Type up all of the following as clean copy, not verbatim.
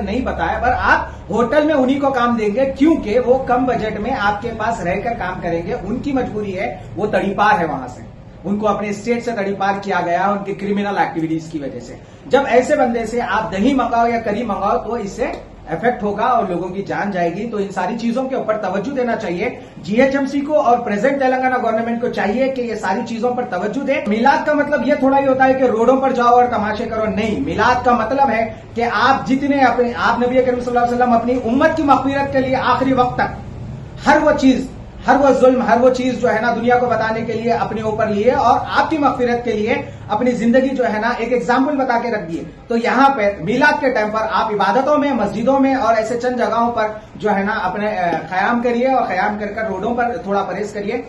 है नहीं पता है, पर आप होटल में उन्हीं को काम देंगे क्योंकि वो कम बजट में आपके पास रहकर काम करेंगे। उनकी मजबूरी है, वो तड़ीपार है, वहां से उनको अपने स्टेट से तड़ीपार किया गया है उनकी क्रिमिनल एक्टिविटीज की वजह से। जब ऐसे बंदे से आप दही मंगाओ या करी मंगाओ तो इससे इफेक्ट होगा और लोगों की जान जाएगी। तो इन सारी चीजों के ऊपर तवज्जो देना चाहिए जीएचएमसी को और प्रेजेंट तेलंगाना गवर्नमेंट को चाहिए कि ये सारी चीजों पर तवज्जो दे। मिलाद का मतलब ये थोड़ा ही होता है कि रोडों पर जाओ और तमाशे करो, नहीं। मिलाद का मतलब है कि आप जितने अपने आप नबी करीम सल्लल्लाहु अलैहि वसल्लम अपनी उम्मत की मग़फ़िरत के लिए आखिरी वक्त तक हर वो चीज, हर वो जुल्म, हर वो चीज जो है ना दुनिया को बताने के लिए अपने ऊपर लिए और आपकी मग़फ़िरत के लिए अपनी जिंदगी जो है ना एक एग्जाम्पल बता के रख दिए। तो यहाँ पे मिलाद के टाइम पर आप इबादतों में, मस्जिदों में और ऐसे चंद जगहों पर जो है ना अपने क़याम करिए और क़याम कर रोडों पर थोड़ा परहेज करिए।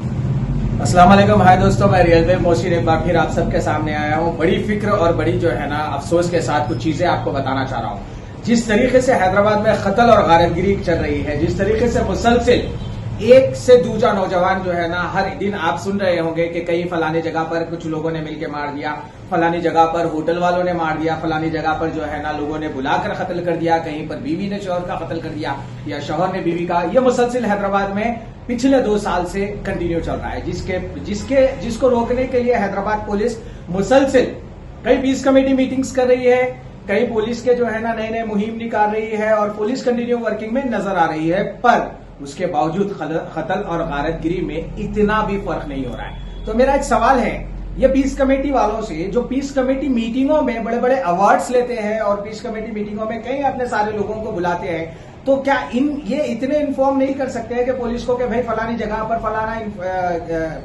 अस्सलाम वालेकुम, हाय दोस्तों, मैं रियल पे मोहसिन एक बार फिर आप सबके सामने आया हूँ। बड़ी फिक्र और बड़ी जो है ना अफसोस के साथ कुछ चीजें आपको बताना चाह रहा हूँ। जिस तरीके से हैदराबाद में कत्ल और गारतगिरी चल रही है, जिस तरीके से मुसलसिल एक से दूजा नौजवान जो है ना हर दिन आप सुन रहे होंगे कि कहीं फलाने जगह पर कुछ लोगों ने मिलकर मार दिया, फलानी जगह पर होटल वालों ने मार दिया, फलानी जगह पर जो है ना लोगों ने बुलाकर कत्ल कर दिया, कहीं पर बीवी ने शौहर का कत्ल कर दिया या शौहर ने बीवी का। यह मुसलसिल हैदराबाद में पिछले 2 साल से कंटिन्यू चल रहा है, जिसको रोकने के लिए हैदराबाद पुलिस मुसलसिल कई पीस कमेटी मीटिंग्स कर रही है, कई पुलिस के जो है ना नए नए मुहिम निकाल रही है और पुलिस कंटिन्यू वर्किंग में नजर आ रही है। पर उसके बावजूद कत्ल और गारतगिरी में इतना भी फर्क नहीं हो रहा है। तो मेरा एक सवाल है, ये पीस कमेटी वालों से जो पीस कमेटी मीटिंगों में बड़े बड़े अवार्ड्स लेते हैं और पीस कमेटी मीटिंगों में कई अपने सारे लोगों को बुलाते हैं, तो क्या ये इतने इन्फॉर्म नहीं कर सकते हैं कि पुलिस को कि भाई फलानी जगह पर फलाना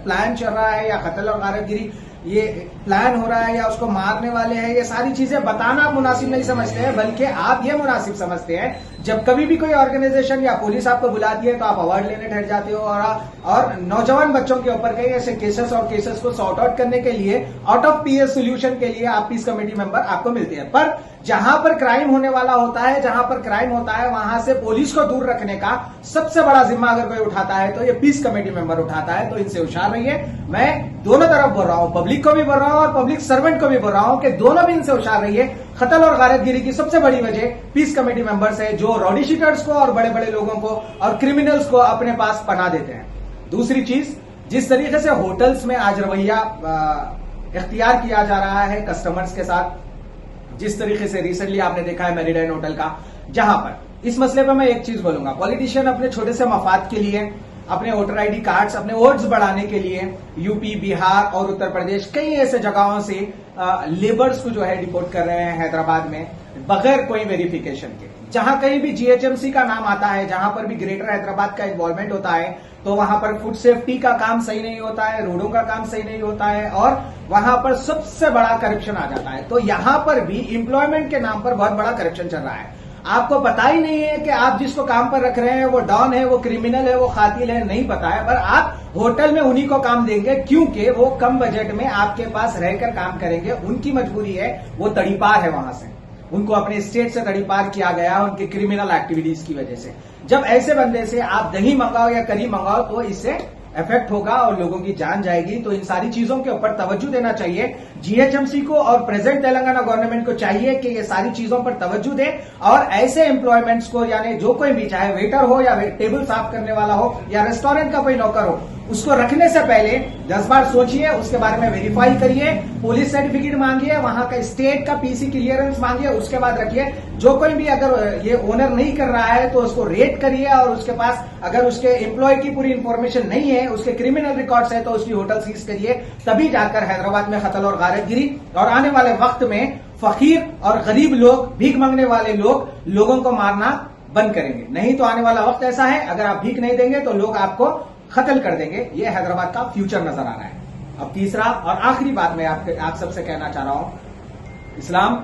प्लान चल रहा है या कत्ल और गारतगिरी ये प्लान हो रहा है या उसको मारने वाले हैं? ये सारी चीजें बताना आप मुनासिब नहीं समझते हैं, बल्कि आप ये मुनासिब समझते हैं जब कभी भी कोई ऑर्गेनाइजेशन या पुलिस आपको बुलाती है तो आप अवार्ड लेने ठहर जाते हो और नौजवान बच्चों के ऊपर कई ऐसे केसेस को सॉर्ट आउट करने के लिए आउट ऑफ पीएस सोल्यूशन के लिए आप पीस कमेटी मेंबर आपको मिलते हैं। पर जहां पर क्राइम होने वाला होता है, जहां पर क्राइम होता है, वहां से पुलिस को दूर रखने का सबसे बड़ा जिम्मा अगर कोई उठाता है तो ये पीस कमेटी मेंबर उठाता है। तो इनसे होशियार रहिए। मैं दोनों तरफ बोल रहा हूं, पब्लिक को भी बोल रहा हूं और पब्लिक सर्वेंट को भी बोल रहा हूं कि दोनों भी इनसे होशियार रहिए। कत्ल और गारतगिरी की सबसे बड़ी वजह पीस कमेटी मेंबर्स है, जो रॉडी शीटर्स को और बड़े बड़े लोगों को और क्रिमिनल्स को अपने पास पनाह देते हैं। दूसरी चीज, जिस तरीके से होटल्स में आज रवैया इख्तियार किया जा रहा है कस्टमर्स के साथ, जिस तरीके से रिसेंटली आपने देखा है मेरिडाइन होटल का, जहां पर इस मसले पर मैं एक चीज बोलूंगा, पॉलिटिशियन अपने छोटे से मफाद के लिए, अपने वोटर आईडी कार्ड्स, अपने वोट्स बढ़ाने के लिए यूपी, बिहार और उत्तर प्रदेश कई ऐसे जगहों से लेबर्स को जो है डिपोर्ट कर रहे हैं हैदराबाद में बगैर कोई वेरिफिकेशन के। जहां कहीं भी जीएचएमसी का नाम आता है, जहां पर भी ग्रेटर हैदराबाद का इन्वॉल्वमेंट होता है, तो वहां पर फूड सेफ्टी का काम सही नहीं होता है, रोडों का काम सही नहीं होता है और वहां पर सबसे बड़ा करप्शन आ जाता है। तो यहां पर भी एम्प्लॉयमेंट के नाम पर बहुत बड़ा करप्शन चल रहा है। आपको पता ही नहीं है कि आप जिसको काम पर रख रहे हैं वो डॉन है, वो क्रिमिनल है, वो कातिल है, नहीं पता है, पर आप होटल में उन्हीं को काम देंगे क्योंकि वो कम बजट में आपके पास रहकर काम करेंगे। उनकी मजबूरी है, वो तड़ीपार है, वहां से उनको अपने स्टेट से तड़ीपार किया गया उनकी क्रिमिनल एक्टिविटीज की वजह से। जब ऐसे बंदे से आप दही मंगाओ या करी मंगाओ तो इससे इफेक्ट होगा और लोगों की जान जाएगी। तो इन सारी चीजों के ऊपर तवज्जो देना चाहिए जीएचएमसी को और प्रेजेंट तेलंगाना गवर्नमेंट को चाहिए कि ये सारी चीजों पर तवज्जो दे और ऐसे एम्प्लॉयमेंट्स को, यानी जो कोई भी, चाहे वेटर हो या टेबल साफ करने वाला हो या रेस्टोरेंट का कोई नौकर हो, उसको रखने से पहले 10 बार सोचिए, उसके बारे में वेरीफाई करिए, पुलिस सर्टिफिकेट मांगिए, वहां का स्टेट का पीसी क्लियरेंस मांगिए, उसके बाद रखिए। जो कोई भी अगर ये ओनर नहीं कर रहा है तो उसको रेट करिए और उसके पास अगर उसके एम्प्लॉय की पूरी इंफॉर्मेशन नहीं है, उसके क्रिमिनल रिकॉर्ड्स है, तो उसकी होटल सीज करिए। तभी जाकर हैदराबाद में कत्ल और गारतगिरी और आने वाले वक्त में फकीर और गरीब लोग, भीख मांगने वाले लोग लोगों को मारना बंद करेंगे। नहीं तो आने वाला वक्त ऐसा है, अगर आप भीख नहीं देंगे तो लोग आपको कत्ल कर देंगे। ये हैदराबाद का फ्यूचर नजर आ रहा है। अब तीसरा और आखिरी बात मैं आप सबसे कहना चाह रहा हूं, इस्लाम,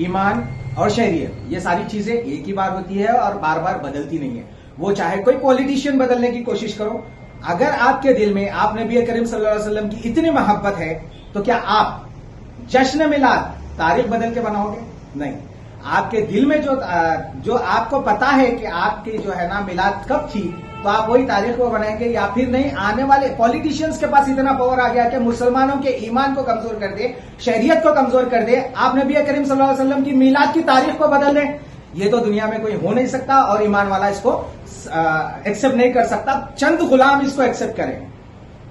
ईमान और शहरियत, ये सारी चीजें एक ही बार होती है और बार बार बदलती नहीं है। वो चाहे कोई पॉलिटिशियन बदलने की कोशिश करो, अगर आपके दिल में आप नबी करीम सल्लल्लाहु अलैहि वसल्लम की इतनी मोहब्बत है तो क्या आप जश्न मिलाद तारीख बदल के बनाओगे? नहीं। आपके दिल में जो आपको पता है कि आपकी जो है ना मिलाद कब थी, तो आप वही तारीख को बनाएंगे। या फिर नहीं, आने वाले पॉलिटिशियंस के पास इतना पावर आ गया कि मुसलमानों के ईमान को कमजोर कर दे, शरीयत को कमजोर कर दे। आप नबी करीम सल्लल्लाहु अलैहि वसल्लम की मिलाद की तारीख को बदल दें, ये तो दुनिया में कोई हो नहीं सकता और ईमान वाला इसको एक्सेप्ट नहीं कर सकता। चंद गुलाम इसको एक्सेप्ट करें।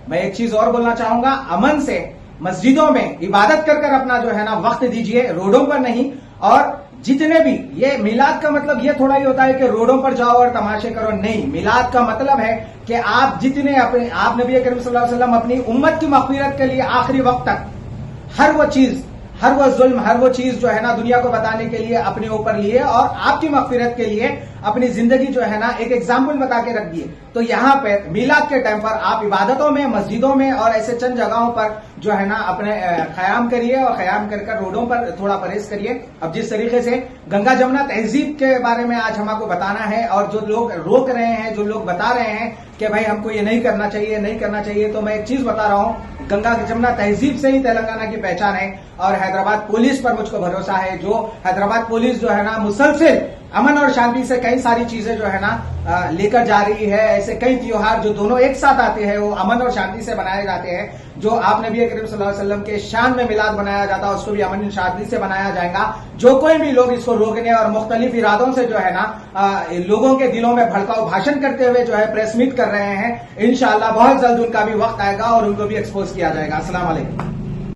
मैं एक चीज और बोलना चाहूंगा, अमन से मस्जिदों में इबादत कर कर अपना जो है ना वक्त दीजिए, रोडों पर नहीं। और जितने भी, ये मिलाद का मतलब ये थोड़ा ही होता है कि रोडों पर जाओ और तमाशे करो, नहीं। मिलाद का मतलब है कि आप जितने अपने, आप नबी करीम सल्लल्लाहु अलैहि वसल्लम अपनी उम्मत की मग़फ़िरत के लिए आखिरी वक्त तक हर वो चीज, हर वो जुल्म, हर वो चीज जो है ना दुनिया को बताने के लिए अपने ऊपर लिए और आपकी मग़फ़िरत के लिए अपनी जिंदगी जो है ना एक एग्जाम्पल बता के रख दिए। तो यहां पे मिलाद के टाइम पर आप इबादतों में, मस्जिदों में और ऐसे चंद जगहों पर जो है ना अपने क़याम करिए और क़याम कर कर रोडों पर थोड़ा परहेज करिए। अब जिस तरीके से गंगा जमुना तहजीब के बारे में आज हमको बताना है और जो लोग रोक रहे हैं, जो लोग बता रहे हैं कि भाई हमको ये नहीं करना चाहिए, नहीं करना चाहिए, तो मैं एक चीज बता रहा हूं, गंगा जमुना तहजीब से ही तेलंगाना की पहचान है। और हैदराबाद पुलिस पर मुझको भरोसा है, जो हैदराबाद पुलिस जो है ना मुसलसिल अमन और शांति से कई सारी चीजें जो है ना लेकर जा रही है। ऐसे कई त्योहार जो दोनों एक साथ आते हैं वो अमन और शांति से बनाए जाते हैं। जो आप नबी करीम सल्लल्लाहु अलैहि वसल्लम के शान में मिलाद बनाया जाता है, उसको भी अमन और शांति से बनाया जाएगा। जो कोई भी लोग इसको रोकने और मुख्तलिफ इरादों से जो है ना लोगों के दिलों में भड़काऊ भाषण करते हुए जो है प्रेस मीट कर रहे हैं, इंशाअल्लाह बहुत जल्द उनका भी वक्त आएगा और उनको भी एक्सपोज किया जाएगा। अस्सलाम वालेकुम।